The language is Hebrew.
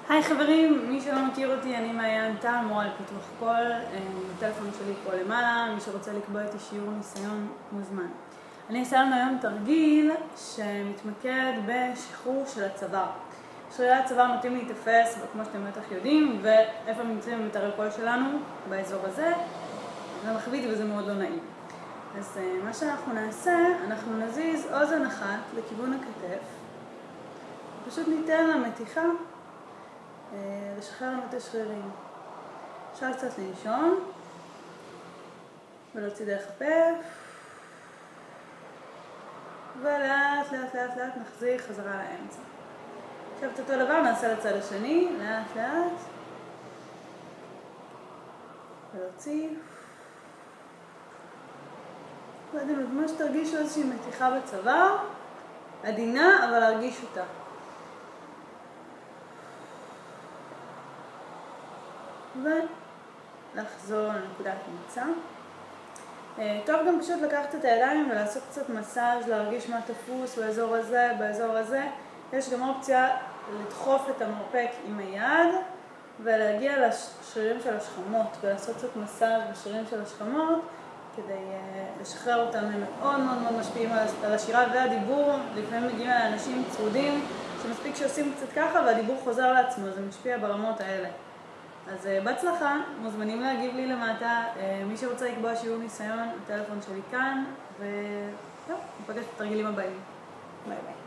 היי חברים, מי שלא מכיר אותי, אני מעיין טל, מורה לפיתוח קול. הטלפון שלי פה למעלה, מי שרוצה לקבוע איתי שיעור ניסיון מוזמן. אני אעשה לנו היום תרגיל שמתמקד בשחרור של הצוואר. שרירי הצוואר נוטים להתאפס, כמו שאתם בטח יודעים, ואיפה נמצאים במיתרי הקול שלנו, באזור הזה. זה מכביד וזה מאוד לא נעים. אז מה שאנחנו נעשה, אנחנו נזיז אוזן אחת לכיוון הכתף. פשוט ניתן לה מתיחה. לשחרר לנו את השרירים. אפשר קצת לנשום ולהוציא דרך הפה, ולאט לאט לאט לאט נחזיר חזרה לאמצע. עכשיו את אותו דבר נעשה לצד השני, לאט לאט ולהוציא, ממש תרגישו איזושהי מתיחה בצוואר, עדינה אבל להרגיש אותה. ולחזור לנקודת מוצא. טוב גם פשוט לקחת את הידיים ולעשות קצת מסאז', להרגיש מה תפוס באזור הזה, באזור הזה. יש גם אופציה לדחוף את המרפק עם היד ולהגיע לשרירים של השכמות ולעשות קצת מסאז' בשרירים של השכמות כדי לשחרר אותם. הם מאוד מאוד מאוד משפיעים על השירה והדיבור. לפעמים מגיעים לאנשים צרודים שמספיק שעושים קצת ככה והדיבור חוזר לעצמו, זה משפיע ברמות האלה. אז בהצלחה, מוזמנים להגיב לי למטה. מי שרוצה לקבוע שיעור ניסיון, הטלפון שלי כאן, וזהו, נפגש בתרגילים הבאים. ביי ביי.